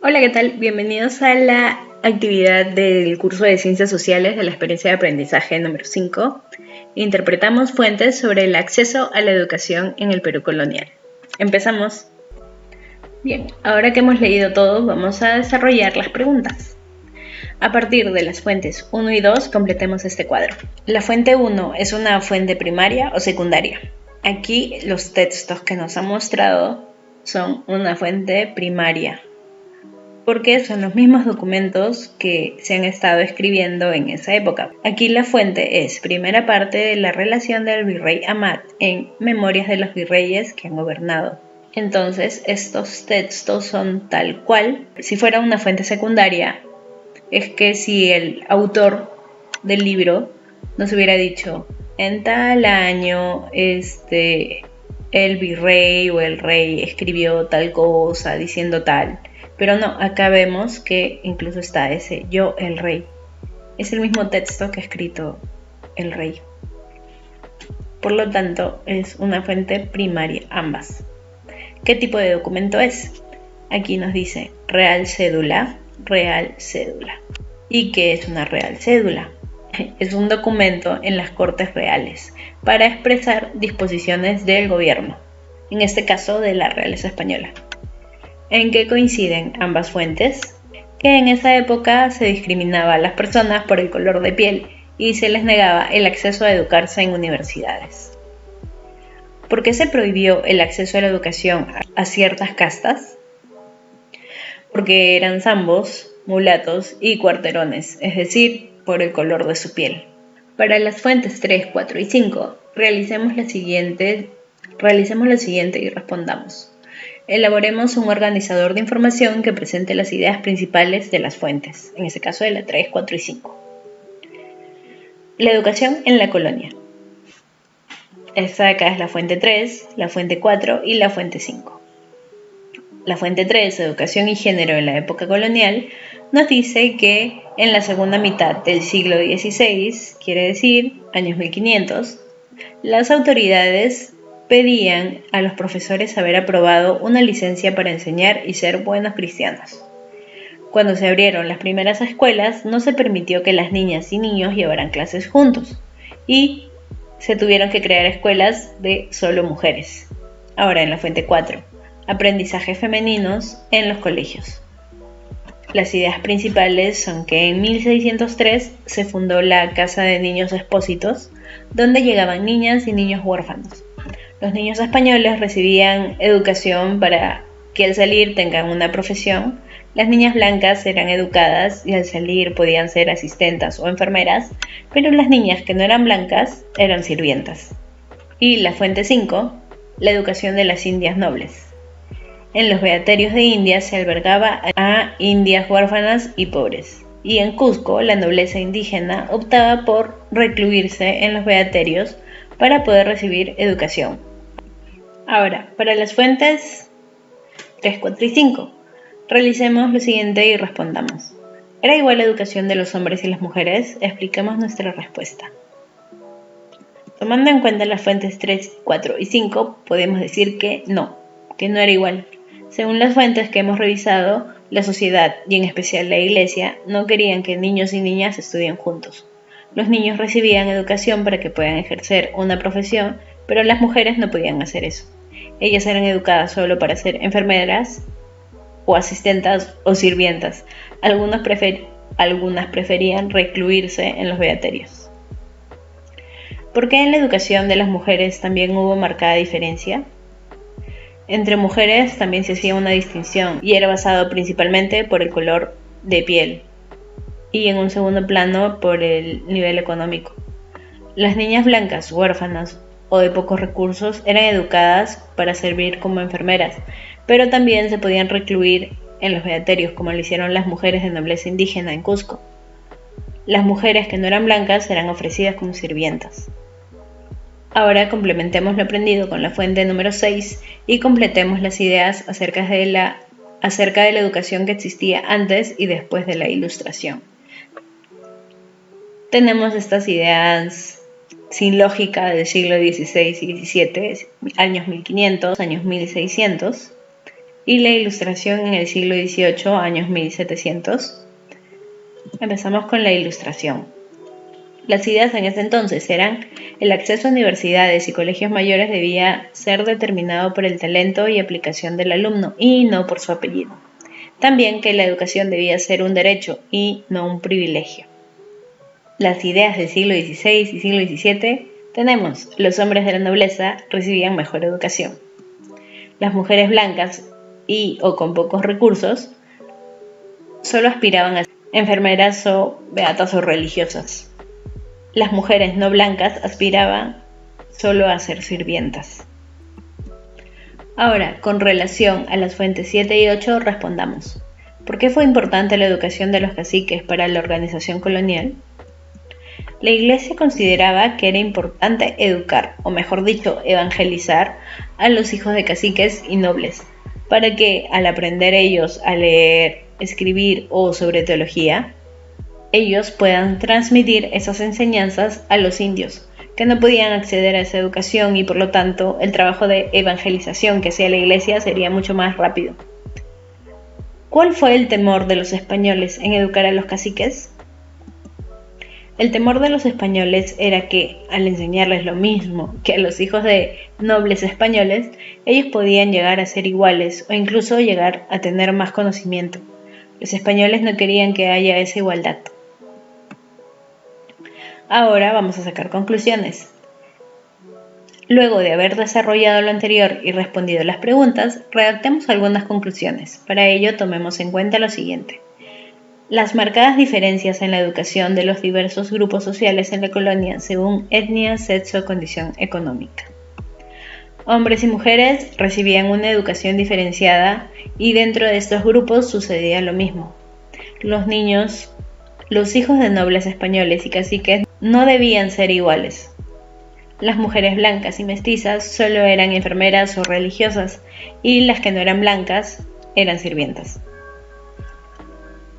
Hola, ¿qué tal? Bienvenidos a la actividad del curso de Ciencias Sociales de la experiencia de aprendizaje número 5. Interpretamos fuentes sobre el acceso a la educación en el Perú colonial. Empezamos. Bien, ahora que hemos leído todo, vamos a desarrollar las preguntas. A partir de las fuentes 1 y 2, completemos este cuadro. La fuente 1 es una fuente primaria o secundaria. Aquí los textos que nos han mostrado son una fuente primaria, porque son los mismos documentos que se han estado escribiendo en esa época. Aquí la fuente es primera parte de la relación del virrey Amat en Memorias de los virreyes que han gobernado. Entonces, estos textos son tal cual. Si fuera una fuente secundaria, es que si el autor del libro nos hubiera dicho en tal año el virrey o el rey escribió tal cosa diciendo tal. Pero no, acá vemos que incluso está ese yo, el rey. Es el mismo texto que ha escrito el rey. Por lo tanto, es una fuente primaria, ambas. ¿Qué tipo de documento es? Aquí nos dice real cédula, real cédula. ¿Y qué es una real cédula? Es un documento en las Cortes Reales para expresar disposiciones del gobierno, en este caso de la realeza española. ¿En qué coinciden ambas fuentes? Que en esa época se discriminaba a las personas por el color de piel y se les negaba el acceso a educarse en universidades. ¿Por qué se prohibió el acceso a la educación a ciertas castas? Porque eran zambos, mulatos y cuarterones, es decir, por el color de su piel. Para las fuentes 3, 4 y 5, realicemos lo siguiente y respondamos. Elaboremos un organizador de información que presente las ideas principales de las fuentes, en este caso de la 3, 4 y 5. La educación en la colonia. Esta de acá es la fuente 3, la fuente 4 y la fuente 5. La fuente 3, Educación y Género en la época colonial, nos dice que en la segunda mitad del siglo XVI, quiere decir años 1500, las autoridades pedían a los profesores haber aprobado una licencia para enseñar y ser buenos cristianos. Cuando se abrieron las primeras escuelas, no se permitió que las niñas y niños llevaran clases juntos y se tuvieron que crear escuelas de solo mujeres. Ahora en la fuente 4, aprendizajes femeninos en los colegios. Las ideas principales son que en 1603 se fundó la Casa de Niños Expósitos, donde llegaban niñas y niños huérfanos. Los niños españoles recibían educación para que al salir tengan una profesión. Las niñas blancas eran educadas y al salir podían ser asistentas o enfermeras, pero las niñas que no eran blancas eran sirvientas. Y la fuente 5, la educación de las indias nobles. En los beaterios de India se albergaba a indias huérfanas y pobres. Y en Cusco, la nobleza indígena optaba por recluirse en los beaterios para poder recibir educación. Ahora, para las fuentes 3, 4 y 5, realicemos lo siguiente y respondamos. ¿Era igual la educación de los hombres y las mujeres? Expliquemos nuestra respuesta. Tomando en cuenta las fuentes 3, 4 y 5, podemos decir que no era igual. Según las fuentes que hemos revisado, la sociedad, y en especial la Iglesia, no querían que niños y niñas estudien juntos. Los niños recibían educación para que puedan ejercer una profesión, pero las mujeres no podían hacer eso. Ellas eran educadas solo para ser enfermeras o asistentas o sirvientas. Algunas preferían recluirse en los beaterios. ¿Por qué en la educación de las mujeres también hubo marcada diferencia? Entre mujeres también se hacía una distinción y era basado principalmente por el color de piel y en un segundo plano por el nivel económico. Las niñas blancas, huérfanas o de pocos recursos eran educadas para servir como enfermeras, pero también se podían recluir en los beaterios como lo hicieron las mujeres de nobleza indígena en Cusco. Las mujeres que no eran blancas eran ofrecidas como sirvientas. Ahora complementemos lo aprendido con la fuente número 6 y completemos las ideas acerca de la educación que existía antes y después de la Ilustración. Tenemos estas ideas sin lógica del siglo XVI y XVII, años 1500, años 1600, y la Ilustración en el siglo XVIII, años 1700. Empezamos con la Ilustración. Las ideas en ese entonces eran: el acceso a universidades y colegios mayores debía ser determinado por el talento y aplicación del alumno y no por su apellido. También que la educación debía ser un derecho y no un privilegio. Las ideas del siglo XVI y siglo XVII tenemos: los hombres de la nobleza recibían mejor educación. Las mujeres blancas y o con pocos recursos solo aspiraban a ser enfermeras o beatas o religiosas. Las mujeres no blancas aspiraban solo a ser sirvientas. Ahora, con relación a las fuentes 7 y 8, respondamos: ¿por qué fue importante la educación de los caciques para la organización colonial? La Iglesia consideraba que era importante educar, o mejor dicho, evangelizar a los hijos de caciques y nobles, para que, al aprender ellos a leer, escribir o sobre teología, ellos puedan transmitir esas enseñanzas a los indios, que no podían acceder a esa educación, y por lo tanto el trabajo de evangelización que hacía la Iglesia sería mucho más rápido. ¿Cuál fue el temor de los españoles en educar a los caciques? El temor de los españoles era que, al enseñarles lo mismo que a los hijos de nobles españoles, ellos podían llegar a ser iguales o incluso llegar a tener más conocimiento. Los españoles no querían que haya esa igualdad. Ahora vamos a sacar conclusiones. Luego de haber desarrollado lo anterior y respondido las preguntas, redactemos algunas conclusiones. Para ello, tomemos en cuenta lo siguiente: las marcadas diferencias en la educación de los diversos grupos sociales en la colonia según etnia, sexo o condición económica. Hombres y mujeres recibían una educación diferenciada y dentro de estos grupos sucedía lo mismo. Los hijos de nobles españoles y caciques no debían ser iguales. Las mujeres blancas y mestizas solo eran enfermeras o religiosas, y las que no eran blancas eran sirvientas.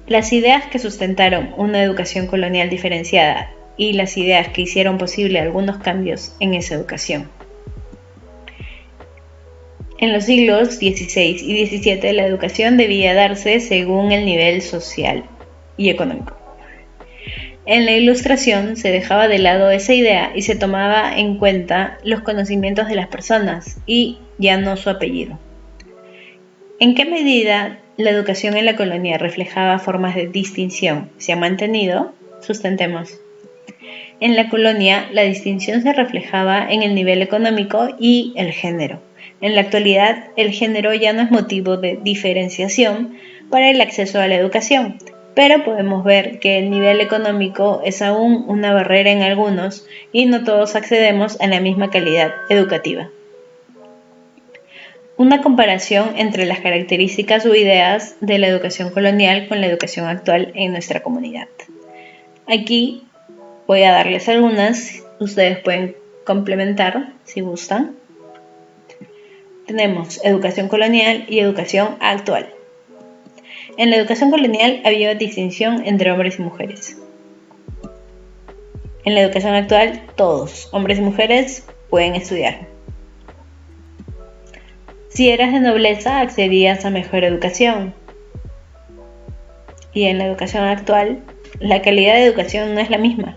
Las ideas que sustentaron una educación colonial diferenciada y las ideas que hicieron posible algunos cambios en esa educación. En los siglos XVI y XVII la educación debía darse según el nivel social y económico. En la Ilustración se dejaba de lado esa idea y se tomaba en cuenta los conocimientos de las personas y ya no su apellido. ¿En qué medida la educación en la colonia reflejaba formas de distinción? ¿Se ha mantenido? Sustentemos. En la colonia, la distinción se reflejaba en el nivel económico y el género. En la actualidad, el género ya no es motivo de diferenciación para el acceso a la educación, pero podemos ver que el nivel económico es aún una barrera en algunos y no todos accedemos a la misma calidad educativa. Una comparación entre las características o ideas de la educación colonial con la educación actual en nuestra comunidad. Aquí voy a darles algunas, ustedes pueden complementar si gustan. Tenemos educación colonial y educación actual. En la educación colonial había distinción entre hombres y mujeres. En la educación actual, todos, hombres y mujeres, pueden estudiar. Si eras de nobleza, accedías a mejor educación. Y en la educación actual, la calidad de educación no es la misma.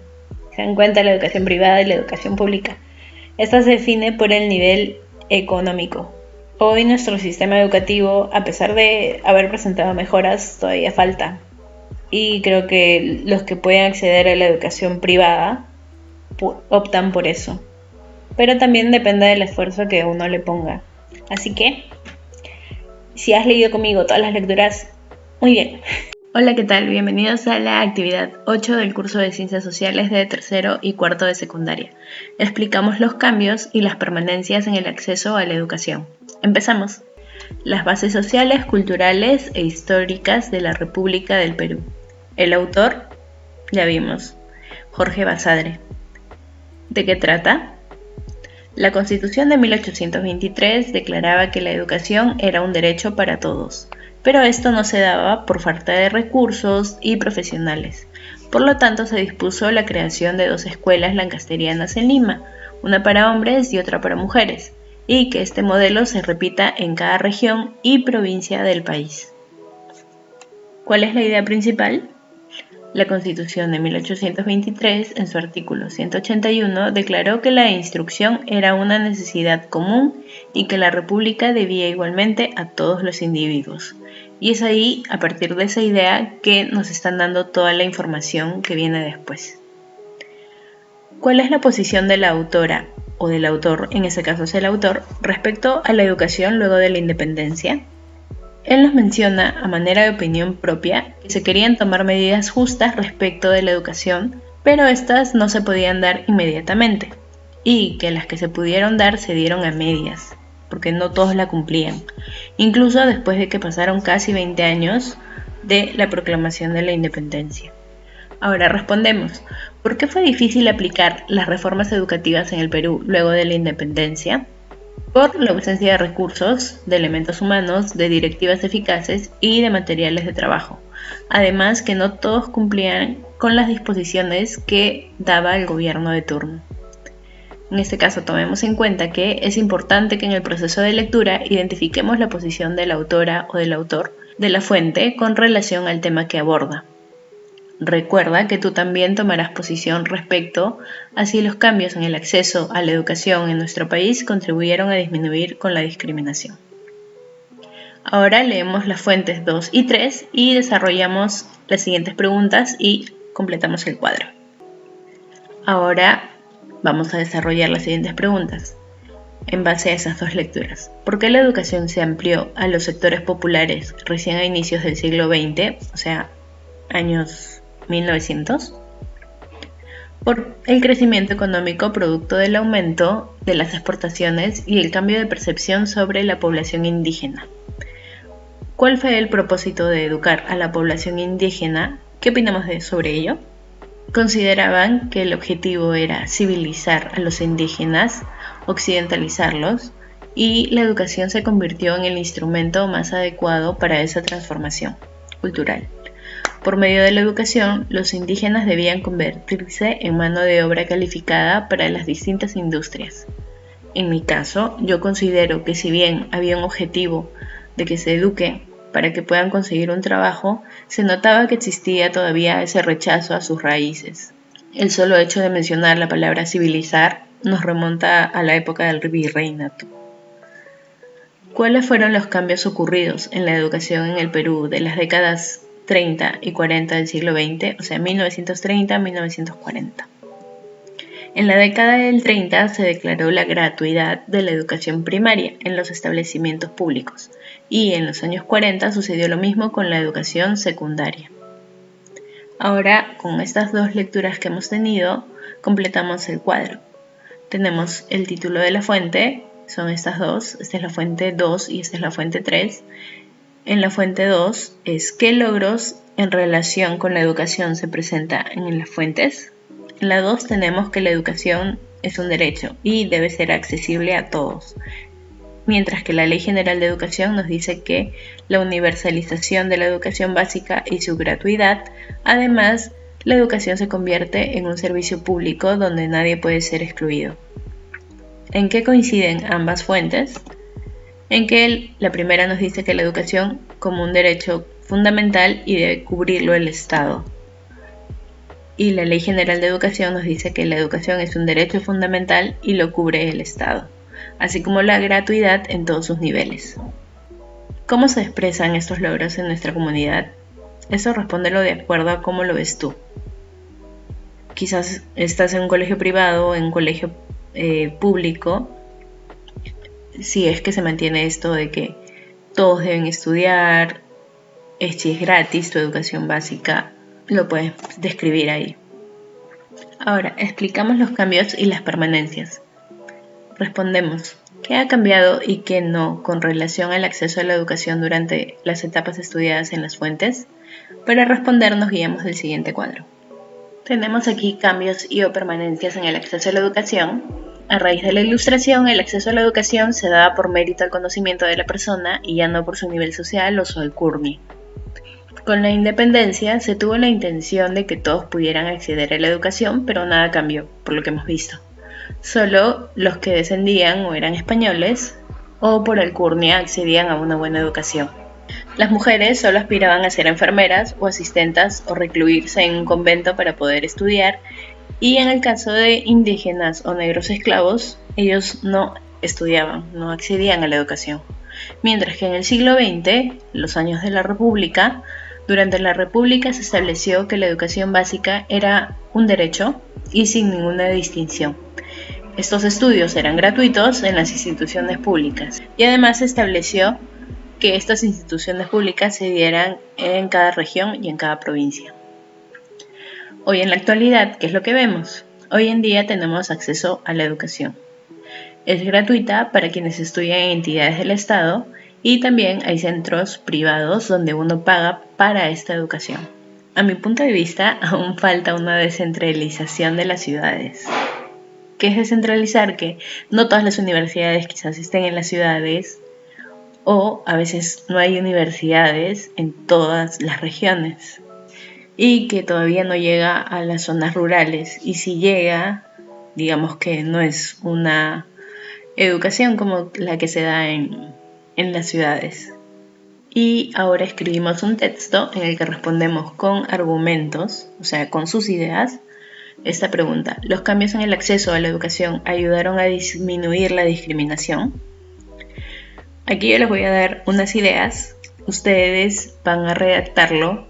Se dan cuenta la educación privada y la educación pública. Esta se define por el nivel económico. Hoy nuestro sistema educativo, a pesar de haber presentado mejoras, todavía falta. Y creo que los que pueden acceder a la educación privada optan por eso. Pero también depende del esfuerzo que uno le ponga. Así que, si has leído conmigo todas las lecturas, muy bien. Hola, ¿qué tal? Bienvenidos a la actividad 8 del curso de Ciencias Sociales de tercero y cuarto de secundaria. Explicamos los cambios y las permanencias en el acceso a la educación. Empezamos. Las bases sociales, culturales e históricas de la República del Perú. El autor, ya vimos, Jorge Basadre. ¿De qué trata? La Constitución de 1823 declaraba que la educación era un derecho para todos. Pero esto no se daba por falta de recursos y profesionales, Por lo tanto, se dispuso la creación de 2 escuelas lancasterianas en Lima, una para hombres y otra para mujeres, y que este modelo se repita en cada región y provincia del país. ¿Cuál es la idea principal? La Constitución de 1823, en su artículo 181, declaró que la instrucción era una necesidad común y que la República debía igualmente a todos los individuos. Y es ahí, a partir de esa idea, que nos están dando toda la información que viene después. ¿Cuál es la posición de la autora o del autor, en ese caso es el autor, respecto a la educación luego de la independencia? Él nos menciona, a manera de opinión propia, que se querían tomar medidas justas respecto de la educación, pero estas no se podían dar inmediatamente, y que las que se pudieron dar se dieron a medias, porque no todos la cumplían, incluso después de que pasaron casi 20 años de la proclamación de la independencia. Ahora respondemos, ¿por qué fue difícil aplicar las reformas educativas en el Perú luego de la independencia? Por la ausencia de recursos, de elementos humanos, de directivas eficaces y de materiales de trabajo. Además que no todos cumplían con las disposiciones que daba el gobierno de turno. En este caso tomemos en cuenta que es importante que en el proceso de lectura identifiquemos la posición de la autora o del autor de la fuente con relación al tema que aborda. Recuerda que tú también tomarás posición respecto a si los cambios en el acceso a la educación en nuestro país contribuyeron a disminuir con la discriminación. Ahora leemos las fuentes 2 y 3 y desarrollamos las siguientes preguntas y completamos el cuadro. Ahora vamos a desarrollar las siguientes preguntas en base a esas 2 lecturas. ¿Por qué la educación se amplió a los sectores populares recién a inicios del siglo XX, o sea, años 1900? Por el crecimiento económico producto del aumento de las exportaciones y el cambio de percepción sobre la población indígena. ¿Cuál fue el propósito de educar a la población indígena? ¿Qué opinamos sobre ello? Consideraban que el objetivo era civilizar a los indígenas, occidentalizarlos, y la educación se convirtió en el instrumento más adecuado para esa transformación cultural. Por medio de la educación, los indígenas debían convertirse en mano de obra calificada para las distintas industrias. En mi caso, yo considero que si bien había un objetivo de que se eduque para que puedan conseguir un trabajo, se notaba que existía todavía ese rechazo a sus raíces. El solo hecho de mencionar la palabra civilizar nos remonta a la época del virreinato. ¿Cuáles fueron los cambios ocurridos en la educación en el Perú de las décadas 30 y 40 del siglo XX, o sea, 1930 a 1940. En la década del 30 se declaró la gratuidad de la educación primaria en los establecimientos públicos y en los años 40 sucedió lo mismo con la educación secundaria. Ahora, con estas 2 lecturas que hemos tenido, completamos el cuadro. Tenemos el título de la fuente, son estas 2, esta es la fuente 2 y esta es la fuente 3. En la fuente 2 es ¿qué logros en relación con la educación se presenta en las fuentes? En la 2 tenemos que la educación es un derecho y debe ser accesible a todos, mientras que la Ley General de Educación nos dice que la universalización de la educación básica y su gratuidad, además, la educación se convierte en un servicio público donde nadie puede ser excluido. ¿En qué coinciden ambas fuentes? En que la primera nos dice que la educación como un derecho fundamental y debe cubrirlo el Estado. Y la Ley General de Educación nos dice que la educación es un derecho fundamental y lo cubre el Estado, así como la gratuidad en todos sus niveles. ¿Cómo se expresan estos logros en nuestra comunidad? Eso respóndelo de acuerdo a cómo lo ves tú. Quizás estás en un colegio privado o en un colegio público, si es que se mantiene esto de que todos deben estudiar, si es gratis tu educación básica, lo puedes describir ahí. Ahora, explicamos los cambios y las permanencias. Respondemos, ¿qué ha cambiado y qué no con relación al acceso a la educación durante las etapas estudiadas en las fuentes? Para responder nos guiamos del siguiente cuadro. Tenemos aquí cambios y o permanencias en el acceso a la educación. A raíz de la Ilustración, el acceso a la educación se daba por mérito al conocimiento de la persona y ya no por su nivel social o su alcurnia. Con la independencia se tuvo la intención de que todos pudieran acceder a la educación, pero nada cambió, por lo que hemos visto. Solo los que descendían o eran españoles o por alcurnia accedían a una buena educación. Las mujeres solo aspiraban a ser enfermeras o asistentas o recluirse en un convento para poder estudiar, y en el caso de indígenas o negros esclavos, ellos no estudiaban, no accedían a la educación. Mientras que en el siglo XX, los años de la República, durante la República se estableció que la educación básica era un derecho y sin ninguna distinción. Estos estudios eran gratuitos en las instituciones públicas y además se estableció que estas instituciones públicas se dieran en cada región y en cada provincia. Hoy en la actualidad, ¿qué es lo que vemos? Hoy en día tenemos acceso a la educación. Es gratuita para quienes estudian en entidades del Estado y también hay centros privados donde uno paga para esta educación. A mi punto de vista, aún falta una descentralización de las ciudades. ¿Qué es descentralizar? Que no todas las universidades quizás estén en las ciudades, o a veces no hay universidades en todas las regiones y que todavía no llega a las zonas rurales, y si llega, digamos que no es una educación como la que se da en las ciudades. Y ahora escribimos un texto en el que respondemos con argumentos, o sea, con sus ideas, esta pregunta: ¿los cambios en el acceso a la educación ayudaron a disminuir la discriminación? Aquí yo les voy a dar unas ideas, ustedes van a redactarlo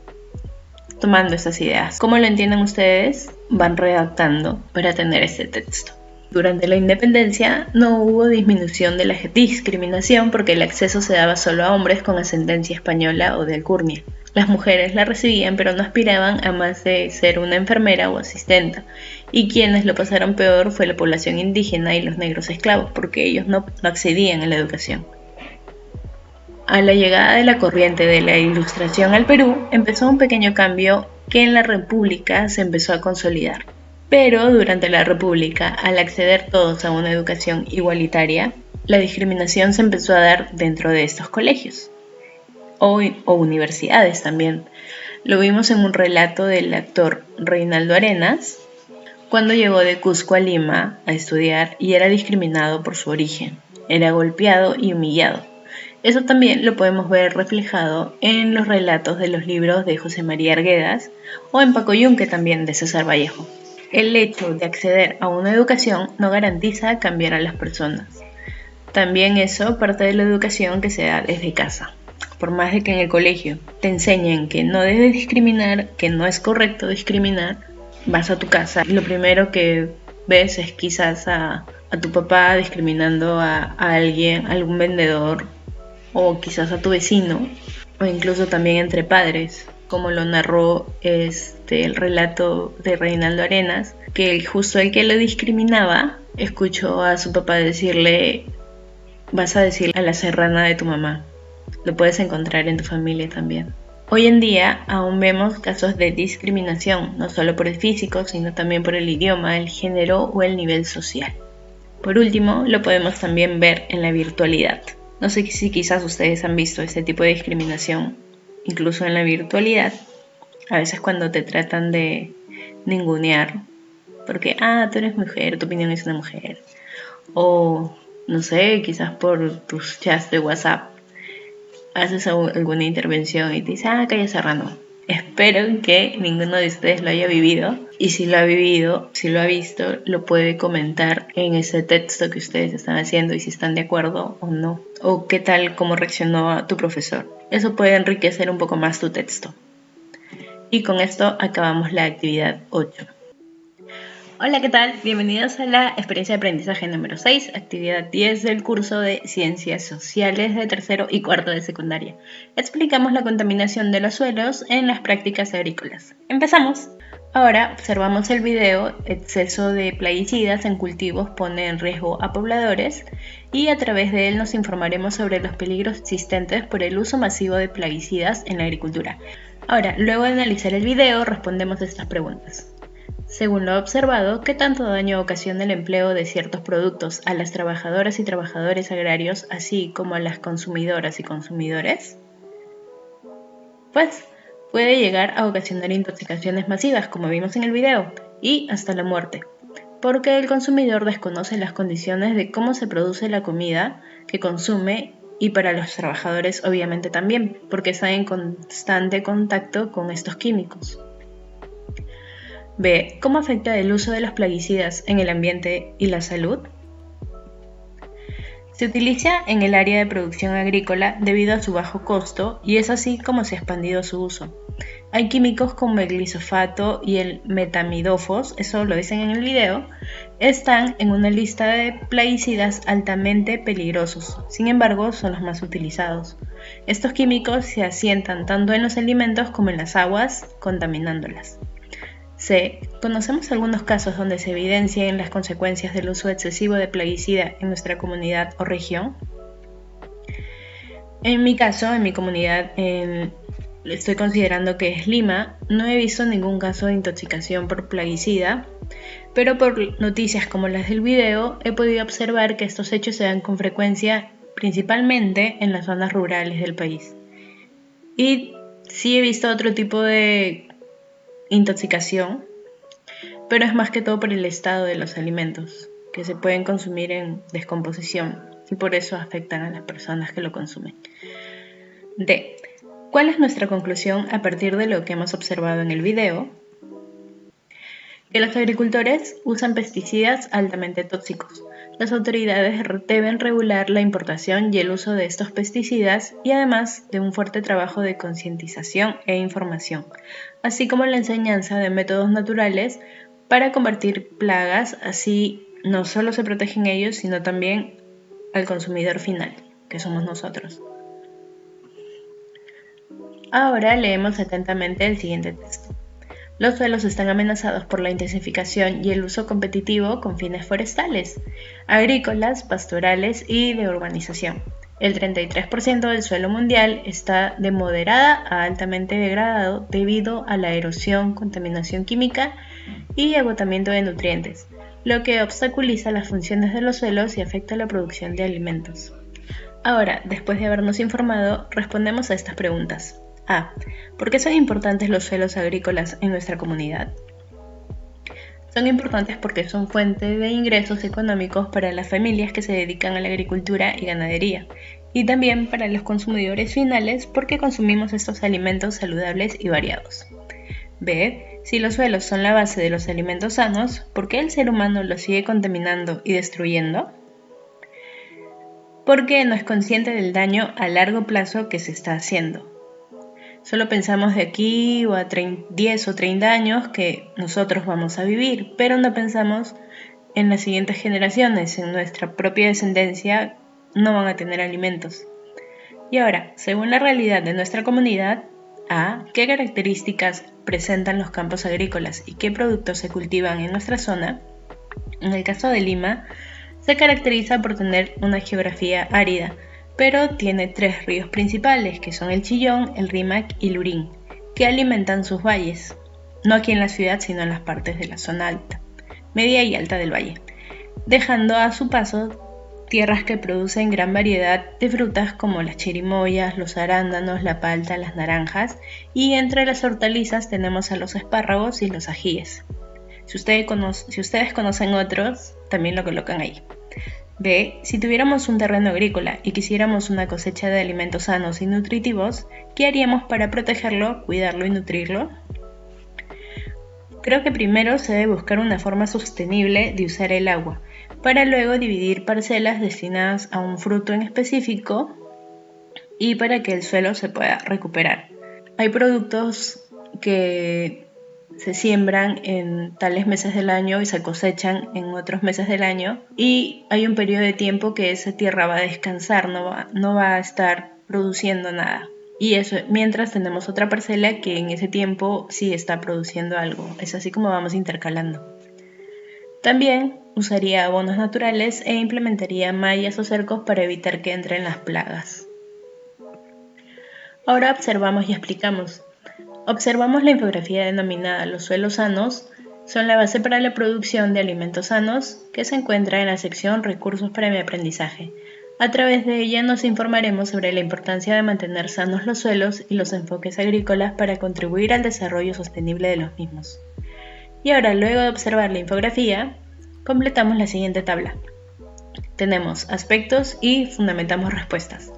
tomando estas ideas. ¿Cómo lo entienden ustedes? Van redactando para tener este texto. Durante la independencia no hubo disminución de la discriminación porque el acceso se daba solo a hombres con ascendencia española o de alcurnia. Las mujeres la recibían, pero no aspiraban a más de ser una enfermera o asistenta, y quienes lo pasaron peor fue la población indígena y los negros esclavos, porque ellos no accedían a la educación. A la llegada de la corriente de la Ilustración al Perú, empezó un pequeño cambio que en la República se empezó a consolidar. Pero durante la República, al acceder todos a una educación igualitaria, la discriminación se empezó a dar dentro de estos colegios o universidades también. Lo vimos en un relato del actor Reinaldo Arenas, cuando llegó de Cusco a Lima a estudiar y era discriminado por su origen. Era golpeado y humillado. Eso también lo podemos ver reflejado en los relatos de los libros de José María Arguedas o en Pacoyunque también de César Vallejo. El hecho de acceder a una educación no garantiza cambiar a las personas. También eso parte de la educación que se da desde casa. Por más de que en el colegio te enseñen que no debes discriminar, que no es correcto discriminar, vas a tu casa y lo primero que ves es quizás a tu papá discriminando a alguien, a algún vendedor, o quizás a tu vecino, o incluso también entre padres, como lo narró el relato de Reinaldo Arenas, que justo el que lo discriminaba escuchó a su papá decirle: vas a decir a la serrana de tu mamá. Lo puedes encontrar en tu familia también. Hoy en día aún vemos casos de discriminación, no solo por el físico, sino también por el idioma, el género o el nivel social. Por último, lo podemos también ver en la virtualidad. No sé si quizás ustedes han visto este tipo de discriminación, incluso en la virtualidad. A veces cuando te tratan de ningunear, porque, tú eres mujer, tu opinión es una mujer. O, no sé, quizás por tus chats de WhatsApp, haces alguna intervención y te dice, calla serrano. Espero que ninguno de ustedes lo haya vivido, y si lo ha vivido, si lo ha visto, lo puede comentar en ese texto que ustedes están haciendo y si están de acuerdo o no, o qué tal, cómo reaccionó a tu profesor. Eso puede enriquecer un poco más tu texto. Y con esto acabamos la actividad 8. Hola, ¿qué tal? Bienvenidos a la experiencia de aprendizaje número 6, actividad 10 del curso de Ciencias Sociales de tercero y cuarto de secundaria. Explicamos la contaminación de los suelos en las prácticas agrícolas. ¡Empezamos! Ahora observamos el video. Exceso de plaguicidas en cultivos pone en riesgo a pobladores, y a través de él nos informaremos sobre los peligros existentes por el uso masivo de plaguicidas en la agricultura. Ahora, luego de analizar el video, respondemos estas preguntas. Según lo observado, ¿qué tanto daño ocasiona el empleo de ciertos productos a las trabajadoras y trabajadores agrarios, así como a las consumidoras y consumidores? Pues Puede llegar a ocasionar intoxicaciones masivas, como vimos en el video, y hasta la muerte, porque el consumidor desconoce las condiciones de cómo se produce la comida que consume y para los trabajadores obviamente también, porque están en constante contacto con estos químicos. B. ¿Cómo afecta el uso de los plaguicidas en el ambiente y la salud? Se utiliza en el área de producción agrícola debido a su bajo costo y es así como se ha expandido su uso. Hay químicos como el glifosato y el metamidofos, eso lo dicen en el video, están en una lista de plaguicidas altamente peligrosos, sin embargo son los más utilizados. Estos químicos se asientan tanto en los alimentos como en las aguas, contaminándolas. C. ¿Conocemos algunos casos donde se evidencien las consecuencias del uso excesivo de plaguicida en nuestra comunidad o región? En mi caso, en mi comunidad, estoy considerando que es Lima, no he visto ningún caso de intoxicación por plaguicida, pero por noticias como las del video he podido observar que estos hechos se dan con frecuencia principalmente en las zonas rurales del país. Y sí he visto otro tipo de intoxicación, pero es más que todo por el estado de los alimentos, que se pueden consumir en descomposición y por eso afectan a las personas que lo consumen. D. ¿Cuál es nuestra conclusión a partir de lo que hemos observado en el video? Que los agricultores usan pesticidas altamente tóxicos. Las autoridades deben regular la importación y el uso de estos pesticidas y además de un fuerte trabajo de concientización e información, así como la enseñanza de métodos naturales para combatir plagas, así no solo se protegen ellos, sino también al consumidor final, que somos nosotros. Ahora leemos atentamente el siguiente texto. Los suelos están amenazados por la intensificación y el uso competitivo con fines forestales, agrícolas, pastorales y de urbanización. El 33% del suelo mundial está de moderada a altamente degradado debido a la erosión, contaminación química y agotamiento de nutrientes, lo que obstaculiza las funciones de los suelos y afecta la producción de alimentos. Ahora, después de habernos informado, respondemos a estas preguntas. A. ¿Por qué son importantes los suelos agrícolas en nuestra comunidad? Son importantes porque son fuente de ingresos económicos para las familias que se dedican a la agricultura y ganadería, y también para los consumidores finales porque consumimos estos alimentos saludables y variados. B. Si los suelos son la base de los alimentos sanos, ¿por qué el ser humano los sigue contaminando y destruyendo? Porque no es consciente del daño a largo plazo que se está haciendo. Solo pensamos de aquí o a 10 o 30 años que nosotros vamos a vivir, pero no pensamos en las siguientes generaciones, en nuestra propia descendencia, no van a tener alimentos. Y ahora, según la realidad de nuestra comunidad, A. ¿Qué características presentan los campos agrícolas y qué productos se cultivan en nuestra zona? En el caso de Lima, se caracteriza por tener una geografía árida, pero tiene 3 ríos principales, que son el Chillón, el Rímac y Lurín, que alimentan sus valles, no aquí en la ciudad, sino en las partes de la zona alta, media y alta del valle, dejando a su paso tierras que producen gran variedad de frutas como las chirimoyas, los arándanos, la palta, las naranjas, y entre las hortalizas tenemos a los espárragos y los ajíes. Si ustedes conocen otros, también lo colocan ahí. B. Si tuviéramos un terreno agrícola y quisiéramos una cosecha de alimentos sanos y nutritivos, ¿qué haríamos para protegerlo, cuidarlo y nutrirlo? Creo que primero se debe buscar una forma sostenible de usar el agua, para luego dividir parcelas destinadas a un fruto en específico y para que el suelo se pueda recuperar. Hay productos que se siembran en tales meses del año y se cosechan en otros meses del año y hay un periodo de tiempo que esa tierra va a descansar, no va a estar produciendo nada. Y eso mientras tenemos otra parcela que en ese tiempo sí está produciendo algo. Es así como vamos intercalando. También usaría abonos naturales e implementaría mallas o cercos para evitar que entren las plagas. Ahora observamos y explicamos. Observamos la infografía denominada Los suelos sanos son la base para la producción de alimentos sanos que se encuentra en la sección Recursos para mi aprendizaje. A través de ella nos informaremos sobre la importancia de mantener sanos los suelos y los enfoques agrícolas para contribuir al desarrollo sostenible de los mismos. Y ahora, luego de observar la infografía, completamos la siguiente tabla. Tenemos aspectos y fundamentamos respuestas.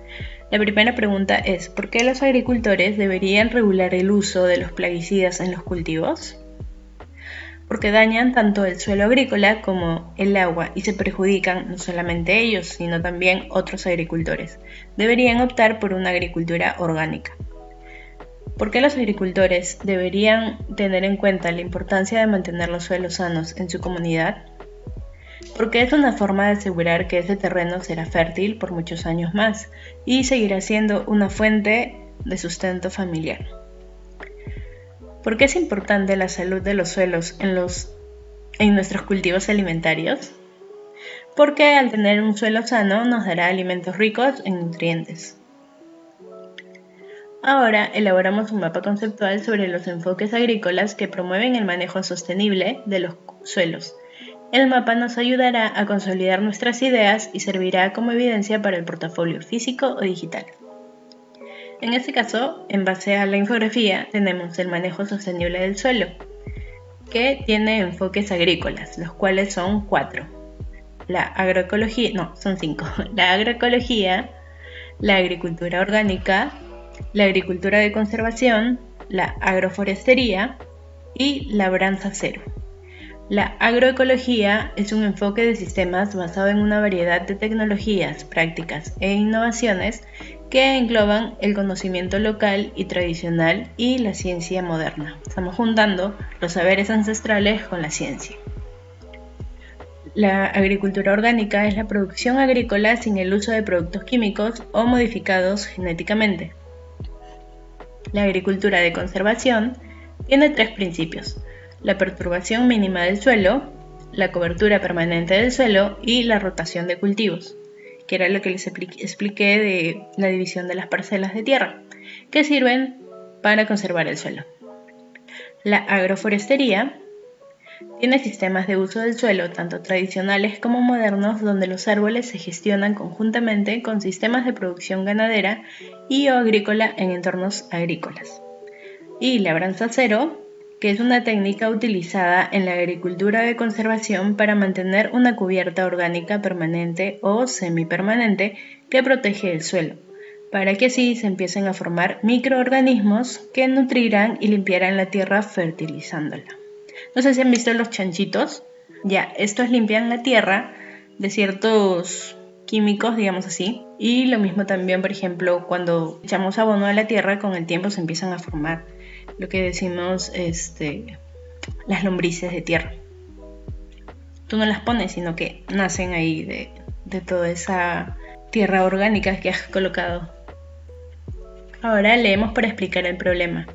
La primera pregunta es: ¿por qué los agricultores deberían regular el uso de los plaguicidas en los cultivos? Porque dañan tanto el suelo agrícola como el agua y se perjudican no solamente ellos, sino también otros agricultores. Deberían optar por una agricultura orgánica. ¿Por qué los agricultores deberían tener en cuenta la importancia de mantener los suelos sanos en su comunidad? Porque es una forma de asegurar que ese terreno será fértil por muchos años más y seguirá siendo una fuente de sustento familiar. ¿Por qué es importante la salud de los suelos en nuestros cultivos alimentarios? Porque al tener un suelo sano nos dará alimentos ricos en nutrientes. Ahora elaboramos un mapa conceptual sobre los enfoques agrícolas que promueven el manejo sostenible de los suelos. El mapa nos ayudará a consolidar nuestras ideas y servirá como evidencia para el portafolio físico o digital. En este caso, en base a la infografía, tenemos el manejo sostenible del suelo, que tiene enfoques agrícolas, los cuales son 4. Son 5. La agroecología, la agricultura orgánica, la agricultura de conservación, la agroforestería y labranza cero. La agroecología es un enfoque de sistemas basado en una variedad de tecnologías, prácticas e innovaciones que engloban el conocimiento local y tradicional y la ciencia moderna. Estamos juntando los saberes ancestrales con la ciencia. La agricultura orgánica es la producción agrícola sin el uso de productos químicos o modificados genéticamente. La agricultura de conservación tiene 3 principios: la perturbación mínima del suelo, la cobertura permanente del suelo y la rotación de cultivos, que era lo que les expliqué de la división de las parcelas de tierra, que sirven para conservar el suelo. La agroforestería tiene sistemas de uso del suelo, tanto tradicionales como modernos, donde los árboles se gestionan conjuntamente con sistemas de producción ganadera y o agrícola en entornos agrícolas. Y labranza cero, que es una técnica utilizada en la agricultura de conservación para mantener una cubierta orgánica permanente o semipermanente que protege el suelo, para que así se empiecen a formar microorganismos que nutrirán y limpiarán la tierra fertilizándola. No sé si han visto los chanchitos. Ya, estos limpian la tierra de ciertos químicos, digamos así. Y lo mismo también, por ejemplo, cuando echamos abono a la tierra, con el tiempo se empiezan a formar lo que decimos las lombrices de tierra. Tú no las pones, sino que nacen ahí de toda esa tierra orgánica que has colocado. Ahora leemos para explicar el problema.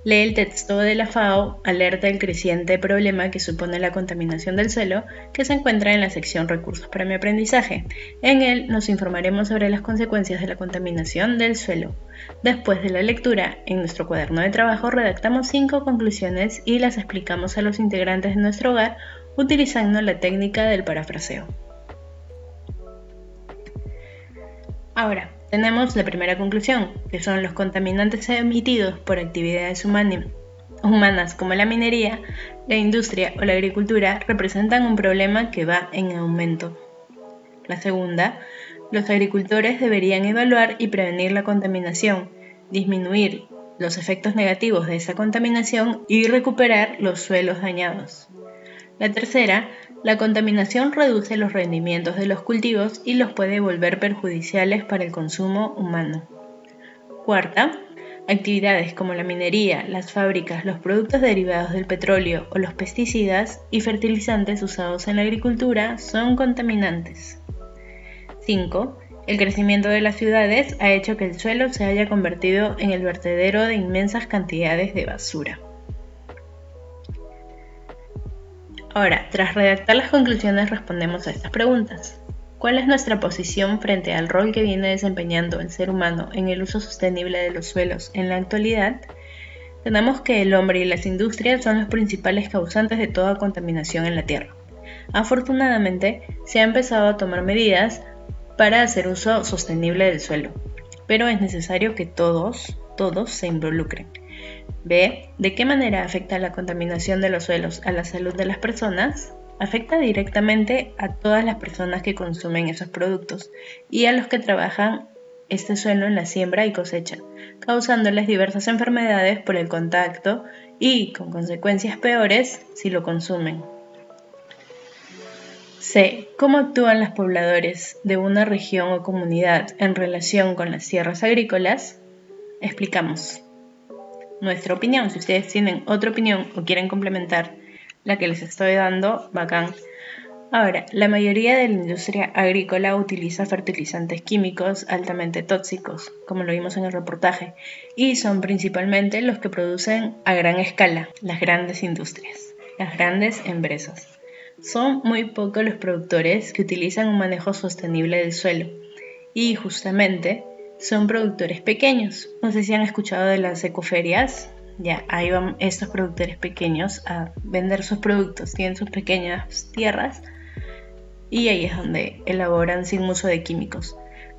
Lee el texto de la FAO, alerta el creciente problema que supone la contaminación del suelo, que se encuentra en la sección Recursos para mi aprendizaje. En él nos informaremos sobre las consecuencias de la contaminación del suelo. Después de la lectura, en nuestro cuaderno de trabajo redactamos 5 conclusiones y las explicamos a los integrantes de nuestro hogar utilizando la técnica del parafraseo. Ahora, tenemos la primera conclusión, que son los contaminantes emitidos por actividades humanas como la minería, la industria o la agricultura representan un problema que va en aumento. La segunda, los agricultores deberían evaluar y prevenir la contaminación, disminuir los efectos negativos de esa contaminación y recuperar los suelos dañados. La tercera, la contaminación reduce los rendimientos de los cultivos y los puede volver perjudiciales para el consumo humano. Cuarta, actividades como la minería, las fábricas, los productos derivados del petróleo o los pesticidas y fertilizantes usados en la agricultura son contaminantes. 5. El crecimiento de las ciudades ha hecho que el suelo se haya convertido en el vertedero de inmensas cantidades de basura. Ahora, tras redactar las conclusiones, respondemos a estas preguntas. ¿Cuál es nuestra posición frente al rol que viene desempeñando el ser humano en el uso sostenible de los suelos en la actualidad? Tenemos que el hombre y las industrias son los principales causantes de toda contaminación en la Tierra. Afortunadamente, se ha empezado a tomar medidas para hacer uso sostenible del suelo, pero es necesario que todos se involucren. B. ¿De qué manera afecta la contaminación de los suelos a la salud de las personas? Afecta directamente a todas las personas que consumen esos productos y a los que trabajan este suelo en la siembra y cosecha, causándoles diversas enfermedades por el contacto y con consecuencias peores si lo consumen. C. ¿Cómo actúan los pobladores de una región o comunidad en relación con las tierras agrícolas? Explicamos nuestra opinión. Si ustedes tienen otra opinión o quieren complementar la que les estoy dando, bacán. Ahora, la mayoría de la industria agrícola utiliza fertilizantes químicos altamente tóxicos, como lo vimos en el reportaje, y son principalmente los que producen a gran escala, las grandes industrias, las grandes empresas. Son muy pocos los productores que utilizan un manejo sostenible del suelo, y justamente son productores pequeños. No sé si han escuchado de las ecoferias. Ya, ahí van estos productores pequeños a vender sus productos, tienen sus pequeñas tierras y ahí es donde elaboran sin uso de químicos.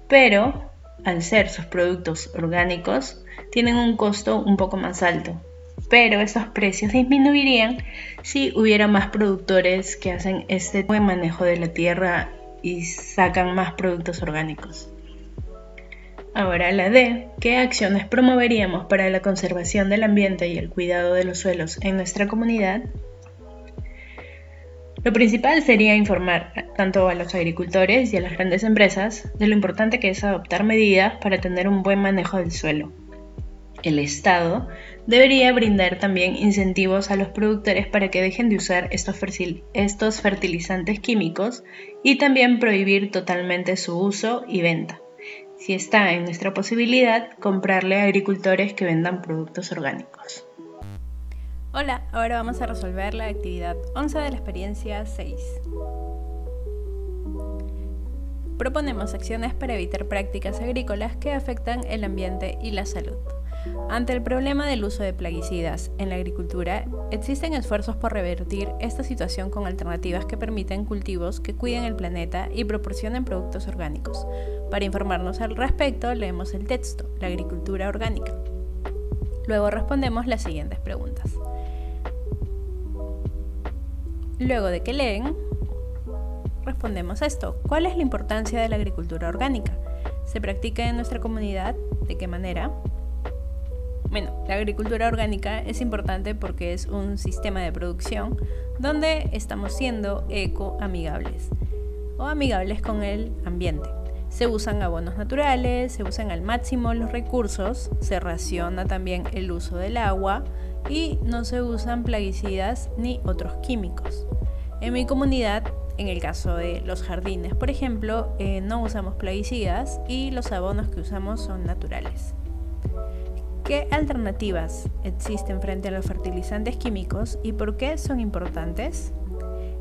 Pero al ser sus productos orgánicos, tienen un costo un poco más alto. Pero estos precios disminuirían si hubiera más productores que hacen este buen manejo de la tierra y sacan más productos orgánicos. Ahora la D. ¿Qué acciones promoveríamos para la conservación del ambiente y el cuidado de los suelos en nuestra comunidad? Lo principal sería informar tanto a los agricultores y a las grandes empresas de lo importante que es adoptar medidas para tener un buen manejo del suelo. El Estado debería brindar también incentivos a los productores para que dejen de usar estos fertilizantes químicos y también prohibir totalmente su uso y venta. Si está en nuestra posibilidad, comprarle a agricultores que vendan productos orgánicos. Hola, ahora vamos a resolver la actividad 11 de la experiencia 6. Proponemos acciones para evitar prácticas agrícolas que afectan el ambiente y la salud. Ante el problema del uso de plaguicidas en la agricultura, existen esfuerzos por revertir esta situación con alternativas que permiten cultivos que cuiden el planeta y proporcionen productos orgánicos. Para informarnos al respecto, leemos el texto, la agricultura orgánica. Luego respondemos las siguientes preguntas. Luego de que leen, respondemos esto. ¿Cuál es la importancia de la agricultura orgánica? ¿Se practica en nuestra comunidad? ¿De qué manera? Bueno, la agricultura orgánica es importante porque es un sistema de producción donde estamos siendo ecoamigables o amigables con el ambiente. Se usan abonos naturales, se usan al máximo los recursos, se raciona también el uso del agua y no se usan plaguicidas ni otros químicos. En mi comunidad, en el caso de los jardines, por ejemplo, no usamos plaguicidas y los abonos que usamos son naturales. ¿Qué alternativas existen frente a los fertilizantes químicos y por qué son importantes?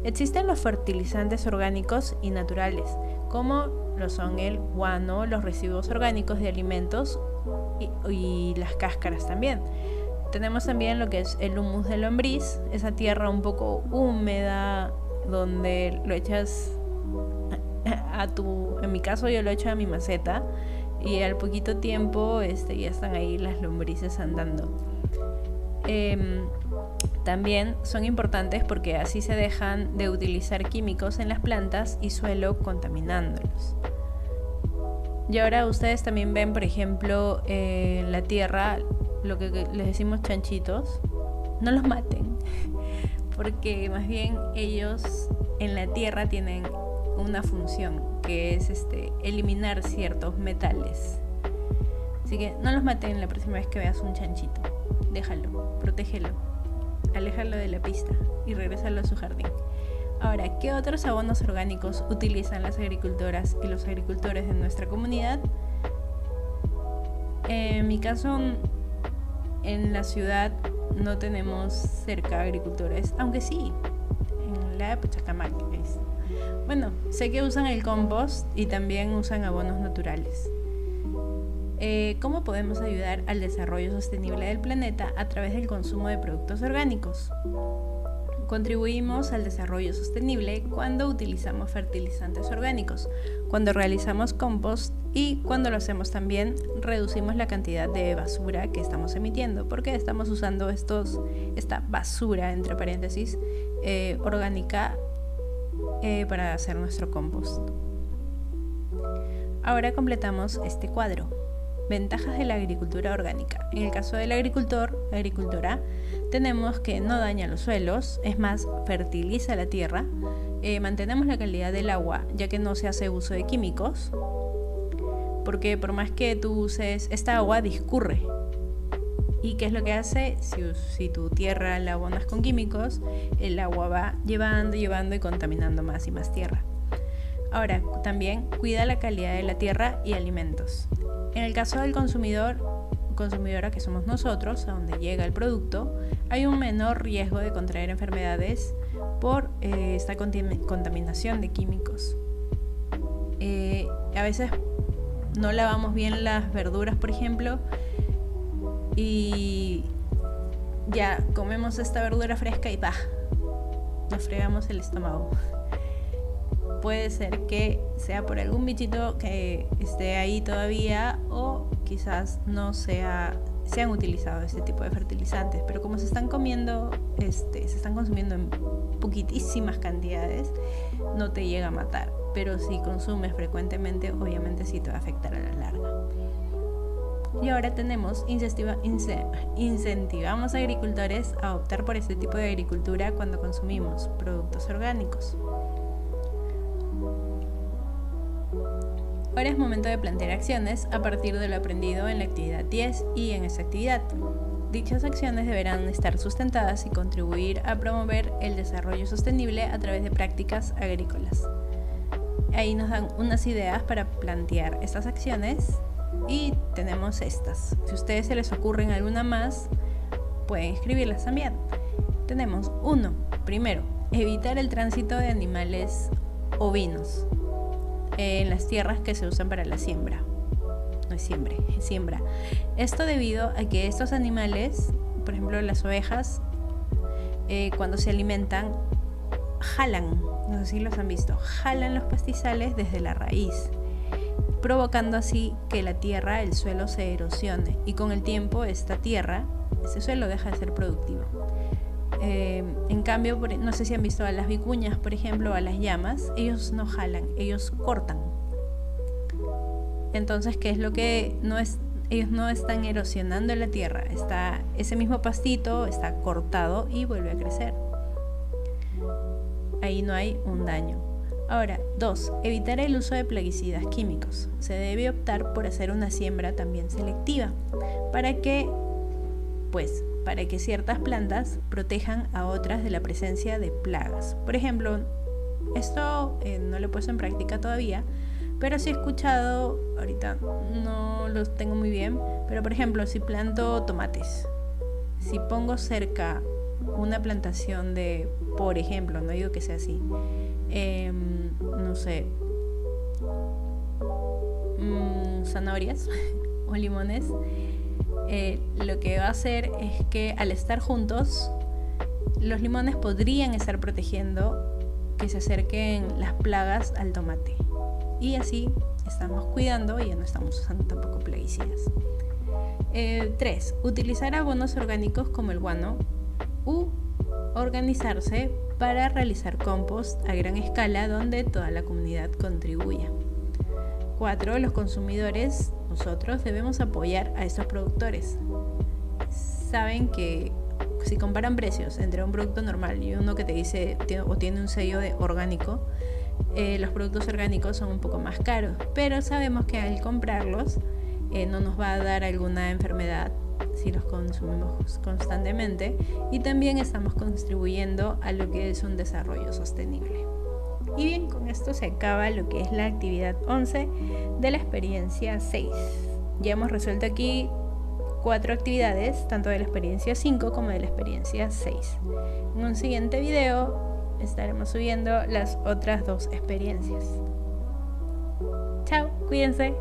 Existen los fertilizantes orgánicos y naturales, como lo son el guano, los residuos orgánicos de alimentos y las cáscaras también. Tenemos también lo que es el humus de lombriz, esa tierra un poco húmeda donde lo echas en mi caso yo lo echo a mi maceta y al poquito tiempo ya están ahí las lombrices andando. También son importantes porque así se dejan de utilizar químicos en las plantas y suelo contaminándolos. Y ahora ustedes también ven, por ejemplo, en la tierra, lo que les decimos chanchitos, no los maten, porque más bien ellos en la tierra tienen una función que es eliminar ciertos metales. Así que no los maten la próxima vez que veas un chanchito. Déjalo, protégelo, aléjalo de la pista y regrésalo a su jardín. Ahora, ¿qué otros abonos orgánicos utilizan las agricultoras y los agricultores de nuestra comunidad? En mi caso, en la ciudad no tenemos cerca agricultores, aunque sí, en la de Pachacamac. Bueno, sé que usan el compost y también usan abonos naturales. ¿Cómo podemos ayudar al desarrollo sostenible del planeta a través del consumo de productos orgánicos? Contribuimos al desarrollo sostenible cuando utilizamos fertilizantes orgánicos, Cuando realizamos compost y cuando lo hacemos también reducimos la cantidad de basura que estamos emitiendo, porque estamos usando esta basura, entre paréntesis, orgánica para hacer nuestro compost. Ahora completamos este cuadro. Ventajas de la agricultura orgánica. En el caso del agricultora, tenemos que no daña los suelos, es más, fertiliza la tierra, mantenemos la calidad del agua, ya que no se hace uso de químicos, porque por más que tú uses esta agua, discurre. ¿Y qué es lo que hace? Si tu tierra la abonas con químicos, el agua va llevando y contaminando más y más tierra. Ahora, también cuida la calidad de la tierra y alimentos. En el caso del consumidora que somos nosotros, a donde llega el producto, hay un menor riesgo de contraer enfermedades por esta contaminación de químicos. A veces no lavamos bien las verduras, por ejemplo, y ya comemos esta verdura fresca y nos fregamos el estómago. Puede ser que sea por algún bichito que esté ahí todavía, o quizás no se han utilizado este tipo de fertilizantes, pero como se están consumiendo en poquitísimas cantidades, no te llega a matar, pero si consumes frecuentemente, obviamente sí te va a afectar a la larga. Y ahora incentivamos a agricultores a optar por este tipo de agricultura cuando consumimos productos orgánicos. Ahora es momento de plantear acciones a partir de lo aprendido en la actividad 10 y en esta actividad. Dichas acciones deberán estar sustentadas y contribuir a promover el desarrollo sostenible a través de prácticas agrícolas. Ahí nos dan unas ideas para plantear estas acciones y tenemos estas. Si a ustedes se les ocurren alguna más, pueden escribirlas también. Tenemos 1. Primero, evitar el tránsito de animales ovinos en las tierras que se usan para la siembra. No es siembra. Esto debido a que estos animales, por ejemplo las ovejas, cuando se alimentan, jalan, no sé si los han visto, jalan los pastizales desde la raíz, provocando así que la tierra, el suelo se erosione, y con el tiempo ese suelo deja de ser productivo. En cambio, no sé si han visto a las vicuñas, por ejemplo, o a las llamas, ellos no jalan, ellos cortan. Entonces, ¿qué es lo que ellos no están erosionando la tierra? Ese mismo pastito está cortado y vuelve a crecer. Ahí no hay un daño. Ahora, 2. Evitar el uso de plaguicidas químicos. Se debe optar por hacer una siembra también selectiva para que ciertas plantas protejan a otras de la presencia de plagas. Por ejemplo, esto no lo he puesto en práctica todavía, pero sí he escuchado, ahorita no lo tengo muy bien, pero por ejemplo, si planto tomates, si pongo cerca una plantación de, por ejemplo, no digo que sea así, no sé, zanahorias o limones, lo que va a hacer es que al estar juntos, los limones podrían estar protegiendo que se acerquen las plagas al tomate, y así estamos cuidando y ya no estamos usando tampoco plaguicidas. 3. Utilizar abonos orgánicos como el guano u organizarse para realizar compost a gran escala donde toda la comunidad contribuya. 4. Los consumidores, nosotros, debemos apoyar a estos productores. Saben que si comparan precios entre un producto normal y uno que te dice o tiene un sello de orgánico, los productos orgánicos son un poco más caros, pero sabemos que al comprarlos no nos va a dar alguna enfermedad si los consumimos constantemente, y también estamos contribuyendo a lo que es un desarrollo sostenible. Y bien, con esto se acaba lo que es la actividad 11 de la experiencia 6. Ya hemos resuelto aquí 4 actividades, tanto de la experiencia 5 como de la experiencia 6. En un siguiente video estaremos subiendo las otras 2 experiencias. Chao, cuídense.